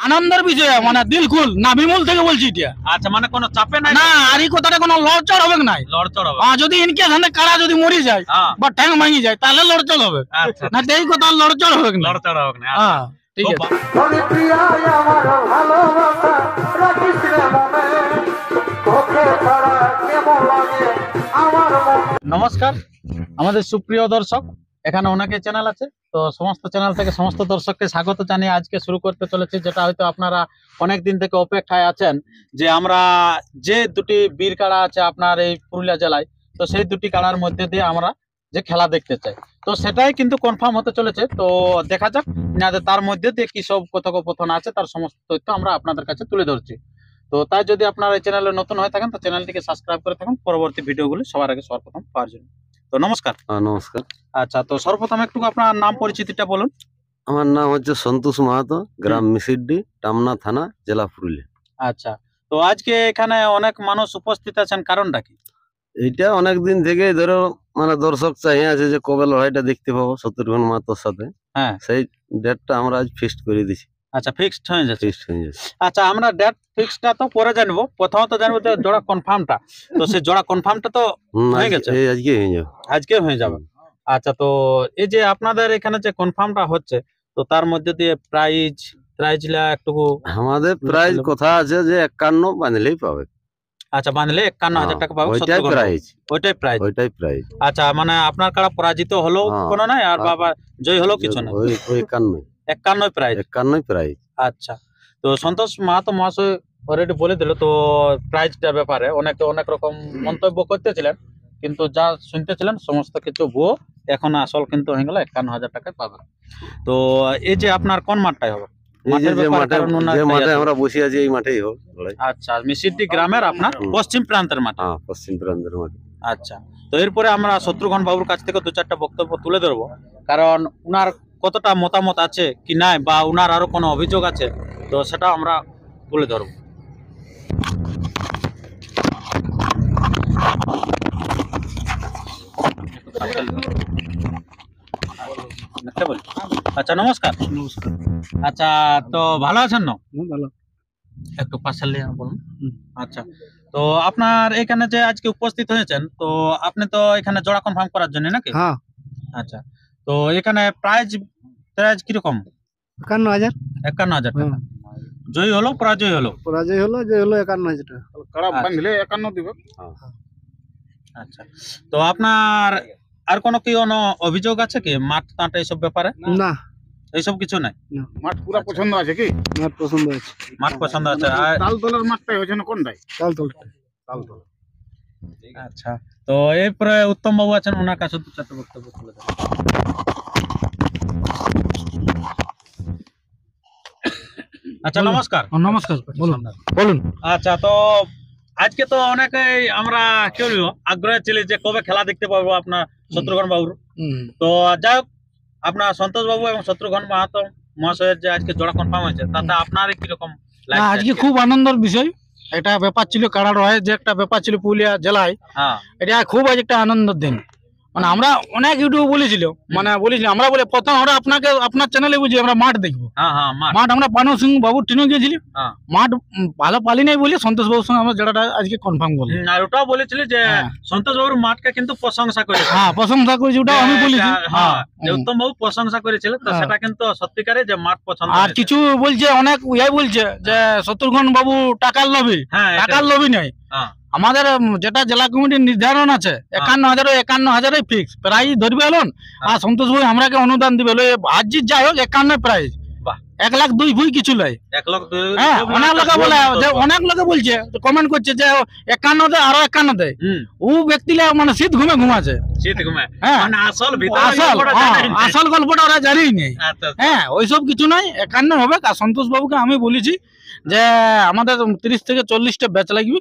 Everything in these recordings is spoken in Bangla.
আনন্দের বিষয়, মানে দিলকুল নাভিমূল থেকে বলছি এটা। আচ্ছা, মানে কোনো চাপে নাই না, আর এই কথাটা কোনো লড়চড় হবে না। লড়চড় হবে? যদি ইনকেস হাতে কারা যদি মরে যায় বা ঠ্যাং ভাঙি যায় তাহলে লড়চড় হবে। আচ্ছা, না এই কথা লড়চড় হবে না। লড়চড় হবে না। হ্যাঁ, ঠিক আছে। নমস্কার আমাদের সুপ্রিয় দর্শক, এখানে অনেকে চ্যানেল আছে, তো সমস্ত চ্যানেল থেকে সমস্ত দর্শককে স্বাগত জানিয়ে আজকে শুরু করতে চলেছি, যেটা হয়তো আপনারা অনেক দিন থেকে অপেক্ষায় আছেন যে আমরা যে দুটি বীর কাড়া আছে আপনার এই পুরুলিয়া জেলায়, তো সেই দুটি কাড়ার মধ্যে দিয়ে আমরা যে খেলা দেখতে চাই, তো সেটাই কিন্তু কনফার্ম হতে চলেছে। তো দেখা যাক তার মধ্যে দিয়ে কি সব কথোপকথন আছে তার সমস্ত তথ্য আমরা আপনাদের কাছে তুলে ধরছি। তো তাই যদি আপনারা এই চ্যানেলে নতুন হয়ে থাকেন তো চ্যানেলটিকে সাবস্ক্রাইব করে থাকুন পরবর্তী ভিডিওগুলি সবার আগে সর্বপ্রথম পাওয়ার জন্য। তো নমস্কার। নমস্কার। আচ্ছা, তো সর্বপ্রথম একটু আপনার নাম পরিচিতিটা বলুন। আমার নাম হচ্ছে সন্তোষ মাহাতো, গ্রাম মিসিড্ডি, টামনা থানা, জেলা পুরুলিয়া। আচ্ছা, তো আজকে এখানে অনেক মানুষ উপস্থিত আছেন, কারণটা কি? এইটা অনেক দিন থেকে ধরো মানে দর্শক চাই আছে যে কবে লড়াইটা দেখতে পাবো শত্রুঘ্ন মাহাতোর সাথে। হ্যাঁ, সেই ডেটটা আমরা আজ ফিক্সড করে দিছি। আচ্ছা, ফিক্সড হয়ে যাচ্ছে। ফিক্সড হয়ে যাচ্ছে। আচ্ছা, আমরা ডেট ফিক্সডটা তো পরে জানবো, প্রথমত জানবো যে জোড়া কনফার্মটা, তো সেই জোড়া কনফার্মটা তো হয়ে গেছে, আজকে হয়ে যাবে। আজকে হয়ে যাবে। আচ্ছা, তো এই যে আপনাদের এখানে যে কনফার্মটা হচ্ছে, তো তার মধ্যে দিয়ে প্রাইজলা একটু আমাদের প্রাইজ কথা আছে যে 51 বাঁধলেই পাবে। আচ্ছা, বাঁধলে 51,000 টাকা পাবে, ওইটাই প্রাইজ। ওইটাই প্রাইজ। আচ্ছা, মানে আপনার কারা পরাজিত হলো কোনো নাই আর বাবা জয় হলো কিছু না, ওই 51 প্রাইজ। 51 প্রাইজ। আচ্ছা, তো সন্তোষ মাহাতো মহাশয় অলরেডি বলে দিল, তো প্রাইজটার ব্যাপারে অনেকে অনেক রকম মন্তব্য করতেছিলেন, কিন্তু যা শুনতেছিলেন সমস্ত কিছু ভুয়ো। এখন আসল কিন্তু হয়ে গেল 51,000 টাকায় পাবেন। তো এই যে আপনার কোন মাঠটাই হবে? আমরা বসে আছি এই মাঠেই হোক। আচ্ছা, মিসিড্ডি গ্রামের আপনার পশ্চিম প্রান্তের মাঠে। হ্যাঁ, পশ্চিম প্রান্তের মাঠে। আচ্ছা, তো এরপরে আমরা শত্রুঘ্ন বাবুর কাছ থেকে দু চারটা বক্তব্য তুলে ধরবো, কারণ উনার কতটা মতামত আছে কি নাই, বা উনার আরো কোনো অভিযোগ আছে, তো সেটা আমরা তুলে ধরবো। আচ্ছা, নমস্কার। নমস্কার। আচ্ছা, তো ভালো আছেন না? ভালো। একটু পাশে বলুন। আচ্ছা, তো আপনার এখানে যে আজকে উপস্থিত হয়েছেন, তো আপনি তো এখানে জোড়া কনফার্ম করার জন্য নাকি? হ্যাঁ। আচ্ছা, তো এখানে প্রাইজ কিরকম? 51,000। 51,000 টাকা। জয়ী হলো পরাজয় হলো? পরাজয় হলো, যে হলো 51,000 টাকা। খারাপ বাঁধলে 51 দিবে। আচ্ছা, তো আপনার আর কোনো কি অভিযোগ আছে কি মাঠ টাট এইসব ব্যাপারে? না, এইসব কিছু নাই। মাঠ পুরো পছন্দ আছে কি? মাঠ পছন্দ আছে। মাঠ পছন্দ আছে। আর তালতলার মাঠটাই হচ্ছে না কোনটাই? তালতলা। আচ্ছা, তো এরপরে উত্তম বাবু আছেন, ওনার কাছে দু চারটা বক্তব্য তুলে দেন। আচ্ছা, নমস্কার। নমস্কার, বলুন। আচ্ছা, তো আজকে তো অনেকেই আমরা কি বলবো আগ্রহে ছিলি যে কবে খেলা দেখতে পাবো আপনার শত্রুঘ্ন বাবুর। তো যাই হোক, আপনার সন্তোষ বাবু এবং শত্রুঘ্ন মাহাতো মহাশয়ের যে আজকে জোড়া কনফার্ম হয়েছে, তাতে আপনার কিরকম লাগছে? আজকে খুব আনন্দের বিষয়। এটা ব্যাপার ছিল কাড়া রয় যে একটা ব্যাপার ছিল পুরুলিয়া জেলায়। এটা খুব আজ একটা আনন্দের দিন। মানে আমরা অনেক ইউটিউব বলেছিল, আমরা বলে প্রথম আমরা আপনার চ্যানেলে বুঝি আমরা মাঠ দেখবো। মাঠ আমরা পানু সিং বাবুর ট্রেনে গিয়েছিলি, মাঠ ভালো পালি নাই বলে সন্তোষ বাবুর সঙ্গে আমরা যেটা আজকে কনফার্ম করলাম। আর ওটাও বলেছিল যে সন্তোষ বাবুর মাঠকে কিন্তু প্রশংসা করেছে। হ্যাঁ, প্রশংসা করেছি, ওটাও আমি বলেছি। উত্তম বাবু প্রশংসা করেছিল, তো সেটা কিন্তু সত্যিকারে যে মাঠ পছন্দ। আর কিছু বলছে, অনেক ইয়াই বলছে যে শত্রুঘ্ন বাবু টাকার লোভী। টাকার লোভী নাই, আমাদের যেটা জেলা কমিটির নির্ধারণ আছে 51,000 ফিক্স প্রাইজ ধরবে এলন। আর সন্তোষ ভাই আমরাকে অনুদান দিবে হাজির যাই হোক 51 প্রাইজ। 1,02,000 ভুই কিছু লাই। 1,02,000। হ্যাঁ, অনেক লোকে বলে, অনেক লোকে বলছে, কমেন্ট করছে যে 51 দেয় আরো 51 দেয়। ও ব্যক্তিরা মানে শীত ঘুমাছে। হ্যাঁ, আসল গল্পটা ওরা জানেই নেই। হ্যাঁ, ওইসব কিছু নাই, 51 হবে। আর সন্তোষ বাবুকে আমি বলেছি যে আমাদের 30 থেকে 40টা ব্যাচ লাগবে।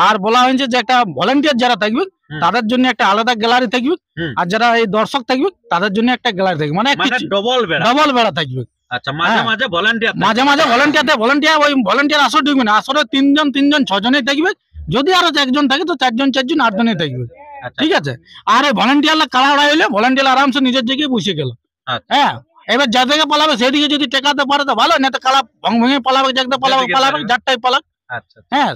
আর বলা হয়েছে যে একটা ভলেন্টিয়ার যারা থাকবে তাদের জন্য একটা আলাদা গ্যালারি থাকবে, আর যারা এই দর্শক থাকবে তাদের জন্য একটা গ্যালারি থাকবে, মানে ডবল বেড়া থাকবে। আচ্ছা, মাঝে মাঝে ভলেন্টিয়ার ওই ভলেন্টিয়ার আসর ঢুকবে না, আসরে 3জন 6জনেই থাকবে। যদি আরো 1জন থাকে তো 4জন 8জনেই থাকবে। ঠিক আছে। আর এই ভলেন্টিয়ার কাড়া হইলে ভলেন্টিয়ার আরামসে নিজের জায়গায় বসে গেল। হ্যাঁ, এবার যাদেরকে পালাবে সেদিকে যদি টেকাতে পারে তো ভালো, না তো কালা ভেঙে পালাবে, যাকে পালাবে যেদিকে পালাবে, পারবে। যারটাই পালাক। আচ্ছা হ্যাঁ,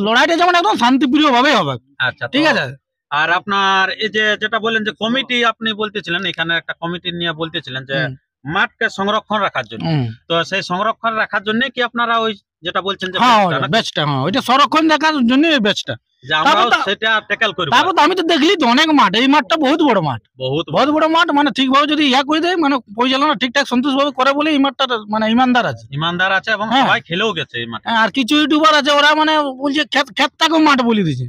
লড়াইটা যেমন একদম শান্তিপ্রিয় ভাবেই হবে, আচ্ছা, ঠিক তো আছে। আর আপনার এই যে যেটা বললেন যে কমিটি আপনি বলতেছিলেন, এখানে একটা কমিটি নিয়ে বলতেছিলেন যে হুম। মাঠকে সংরক্ষণ রাখার জন্য, হুম। তো সেই সংরক্ষণ রাখার জন্য কি আপনারা ওই যেটা বলছেন যে হ্যাঁ, ব্যাচটা নাকি? ব্যাচটা, হ্যাঁ, ওইটা সংরক্ষণ দেখার জন্য এই ব্যাচটা। যে আমরাও তারপর সেটা ট্যাকেল করব। তারপর তো আমি তো দেখলি তো অনেক মাঠ, এই মাঠটা বহুত বড় মাঠ, বহুত বহুত বড় মাঠ, মানে ঠিকভাবে যদি ইয়া করে দেয়, মানে পরিচালনা ঠিকঠাক সন্তোষভাবে করে বলে এই মাঠটা মানে ইমানদার আছে। ইমানদার আছে এবং হ্যাঁ। সবাই খেলেও গেছে এই মাঠে। হ্যাঁ, আর কিছু ইউটিউবার আছে ওরা মানে বলছে ক্ষেতটাকেও মাঠ বলে দিছে।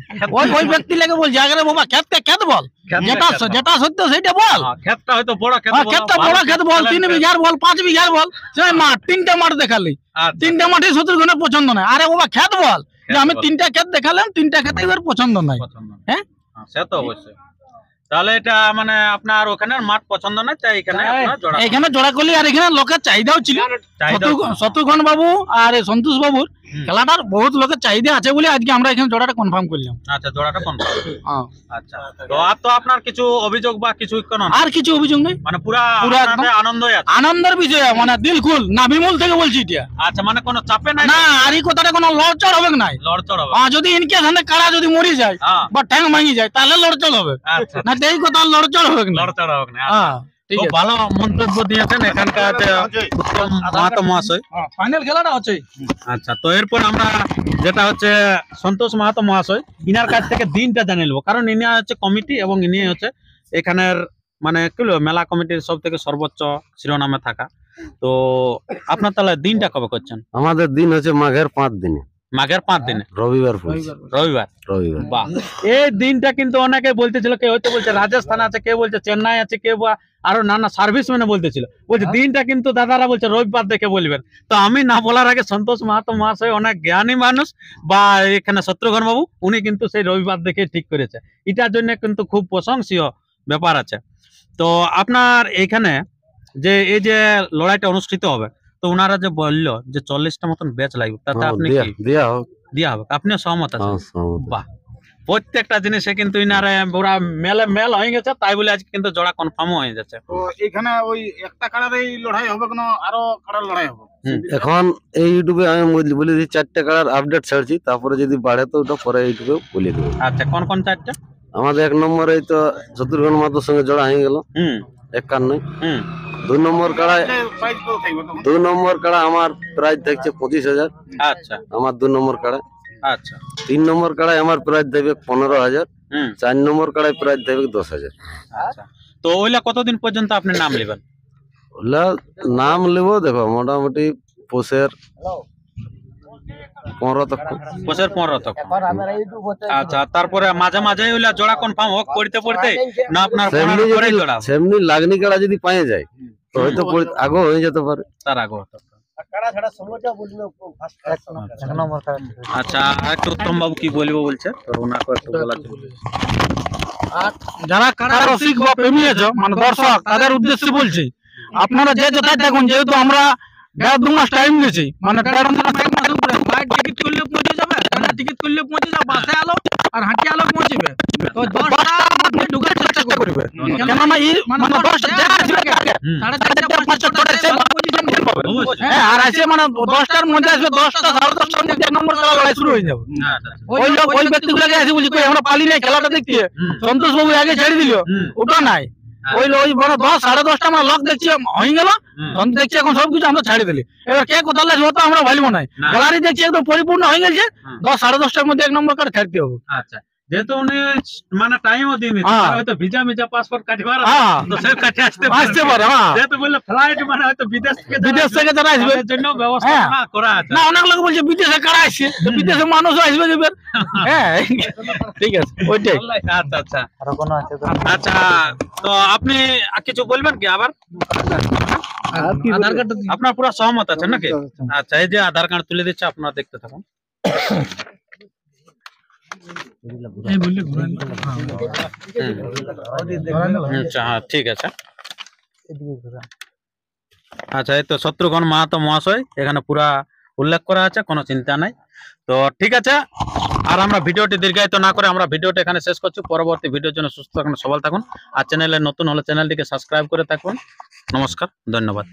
ওই ব্যক্তি লেগে বলছে আগে বাবা ক্ষেতকে ক্ষেত বল, যেটা যেটা সত্য সেটা বল। হ্যাঁ, ক্ষেতটা হয়তো বড় ক্ষেত হ্যাঁ, বলা, ক্ষেতটা ভালো বড় ক্ষেত বল, 3 বিঘার বল, 5 বিঘার বল, সেই মাঠ 3টা মাঠ দেখালি, আচ্ছা, 3টা মাঠে শত্রুঘ্নের পছন্দ নাই। আরে বাবা ক্ষেত বল, যে ক্ষেত আমি বল। 3টা ক্ষেত দেখালাম, 3টা ক্ষেত এবার পছন্দ নাই। পছন্দ না। হ্যাঁ? হ্যাঁ, সে তো অবশ্যই। তাহলে এটা মানে আপনার ওখানে মাঠ পছন্দ না, তাই এখানে আপনার জোড়া এখানে জোড়া করলি, আর এখানে লোকের চাহিদাও ছিল। চাহিদাও ছিল। শত্রুঘ্ন বাবু আর এই সন্তোষ বাবুর হুম। খেলাটার বহুত লোকের চাহিদা আছে বলে আজকে আমরা এখানে জোড়াটা কনফার্ম করলাম। আচ্ছা, জোড়াটা কনফার্ম। হ্যাঁ। আচ্ছা, তো আর তো আপনার কিছু অভিযোগ বা কিছু কোনো না? আর কিছু অভিযোগ নেই, মানে পুরা পুরা আপনাদের আনন্দই আছে। আনন্দের বিষয়, মানে দিল খুল না, বিমল থেকে বলছি এটা। আচ্ছা, মানে কোনো চাপে নাই, না, আর এই কথাটা কোনো লড়চড় হবে নাই। লড়চড় হবে। যদি ইনকেস হাতে কাড়া যদি মরি যায় হ্যাঁ, বা ঠ্যাং ভাঙি যায় তাহলে লড়চড় হবে, আচ্ছা, না তো এই কথা লড়চড় হবে না। লড়চড় হবে না। হ্যাঁ, ঠিক খুব আছে। ভালো মন্তব্য দিয়েছেন এখানকার যে উত্তম মাহাতো মহাশয়। ফাইনাল খেলাটা হচ্ছে। আচ্ছা, তো এরপর আমরা যেটা হচ্ছে সন্তোষ মাহাতো মহাশয়, ইনার কাছ থেকে দিনটা জানে নেবো, কারণ ইনি হচ্ছে কমিটি এবং ইনি হচ্ছে এখানের মানে কি বলবো মেলা কমিটির সব থেকে সর্বোচ্চ শিরোনামে থাকা। তো আপনার তাহলে দিনটা কবে করছেন? আমাদের দিন হচ্ছে মাঘের 5 দিনে, মাঘের 5 দিনে, রবিবার পড়ছে, রবিবার। রবিবার। বাহ, এই দিনটা কিন্তু অনেকে বলতেছিল, কেউ হয়তো বলছে রাজস্থান আছে, কেউ বলছে চেন্নাই আছে, কেউ বা আরো নানা সার্ভিস মেনে বলতেছিল, বলছে দিনটা কিন্তু দাদারা বলছে রবিবার দেখে বলবেন। তো আমি না বলার আগে সন্তোষ মাহাতো মহাশয় অনেক জ্ঞানী মানুষ, বা এখানে শত্রুঘ্ন বাবু উনি কিন্তু সেই রবিবার দেখে ঠিক করেছে, এটার জন্য কিন্তু খুব প্রশংসনীয় ব্যাপার আছে। তো আপনার এইখানে যে এই যে লড়াইটা অনুষ্ঠিত হবে, তো ওনারা যে বললো যে 40টা মতন ব্যাচ লাগবে, তাতে হ্যাঁ, আপনি কি দেয়া হোক। দেওয়া হবে? আপনিও সহমত আছেন? হ্যাঁ, সহমত। বাহ, প্রত্যেকটা জিনিসে কিন্তু ইনারে ওরা মেল হয়ে গেছে, তাই বলে আজকে কিন্তু জোড়া কনফার্ম হয়ে যাচ্ছে। তো এখানে ওই একটা কাড়ার এই লড়াই হবে কোনো আরো কাড়ার লড়াই হবে? এখন এই ইউটিউবে আমি বলে দিই 4টা কাড়ার আপডেট ছাড়ছি, তারপরে যদি বাড়ে তো ওটা পরে ইউটিউবে বলে দেবো। আচ্ছা, কোন কোন চারটা? আমাদের 1 নম্বরে এই তো শত্রুঘ্ন মাহাতোর সঙ্গে জোড়া হয়ে গেল হুম 51। হুম 2 নম্বর কাড়ায় প্রাইজ কত থাকবে তখন? 2 নম্বর কাড়া আমার প্রাইস থাকছে 25,000, আচ্ছা আমার 2 নম্বর কাড়ায়। আচ্ছা 3 নম্বর কাড়ায় আমার প্রাইস দেবে 15,000, হুম 4 নম্বর কাড়ায় প্রাইস দেবে 10,000। আচ্ছা, তো ওইলা কতদিন পর্যন্ত আপনি নাম নেবেন? ওগুলা নাম নেবো, দেখো মোটামুটি পোষের 15 তক। বছর 15 তক। আচ্ছা, তারপরে মাঝে মাঝে ওইলা জোড়া কনফার্ম হোক পড়তে পড়তে, না আপনার সেমনি 15 পরেই যদি জোড়া সেমনি লাগনি কাড়া যদি পায়ে যায় তো হয়তো আগেও হয়ে যেতে পারে। তার আগে হতো। আচ্ছা, একটু উত্তম বাবু কি বলবো বলছে, তো ওনাকে একটু বলা ছিল। যারা কারা রসিক বা প্রেমী আছে মানে দর্শক, তাদের উদ্দেশ্যে বলছি, আপনারা যে যেটাই দেখুন, যেহেতু আমরা 1.5-2 মাস টাইম নিয়েছি, মানে 1.5 মাস 1 মাসের উপরে ফ্লাইট টিকিট করলে পৌঁছে যাবে, ট্রেনের টিকিট করলে পৌঁছে যাবে, বাসে আলো আর হাঁটিয়ে আলো পৌঁছবে। তো 10টা মধ্যে ঢোকার চেষ্টা করবে, কেননা এই মানে 10টা যারা আসবে হুম। 4:30-5টা পজিশন পাবে। অবশ্যই। হ্যাঁ, আর আসে মানে 10টার মধ্যে আসবে, 10টা 10:30টার মধ্যে 1 নম্বর খেলা লড়াই শুরু হয়ে যাবে। আচ্ছা, ওই ব্যক্তিগুলোকে এসে বলছি কই আমরা পালি নাই খেলাটা দেখতে, হুম। সন্তোষ বাবু আগে ছেড়ে দিল, হুম। ওটা নাই। ওই বড় 10-10:30 আমরা লক দেখছি হয়ে গেল, হুম। তখন দেখছি এখন সবকিছু আমরা ছাড়ি দিলি। এবার কে কোথাও লাগবে তো আমরা ভাববো নাই, না। গ্যালারি দেখছি একদম পরিপূর্ণ হয়ে গেছে, হুম। 10-10:30টার মধ্যে 1 নম্বর কার্ড ছাড়তে হবে। আচ্ছা, যেহেতু উনি মানে টাইমও দিন হ্যাঁ। হয়তো ভিজা পাসপোর্ট কাটবার হ্যাঁ। তো সে কাটে আসতে আসতে পারে, হ্যাঁ। যেহেতু বললে ফ্লাইট মানে হয়তো বিদেশ থেকে বিদেশ থেকে যারা আসবে তাদের জন্য ব্যবস্থা হ্যাঁ। করা আছে। না, অনেক লোক বলছে বিদেশে কারা আসছে, তো বিদেশে মানুষও আসবে এবার। হ্যাঁ, ঠিক আছে, ওইটাই। আচ্ছা আচ্ছা আচ্ছা, তো আপনি আর কিছু বলবেন কি আবার? আধার কার্ড আপনার পুরো সহমত আছে নাকি? আচ্ছা, এই যে আধার কার্ড তুলে দিচ্ছে, আপনারা দেখতে থাকুন। আচ্ছা, হ্যাঁ, ঠিক আছে। আচ্ছা, এই তো শত্রুঘ্ন মাহাতো মহাশয় এখানে পুরা উল্লেখ করা আছে, কোনো চিন্তা নাই। তো ঠিক আছে, আর আমরা ভিডিওটি দীর্ঘায়িত না করে আমরা ভিডিওটা এখানে শেষ করছি। পরবর্তী ভিডিওর জন্য সুস্থ থাকুন, সবল থাকুন। আর চ্যানেলে নতুন হলে চ্যানেলটিকে সাবস্ক্রাইব করে থাকুন। নমস্কার, ধন্যবাদ।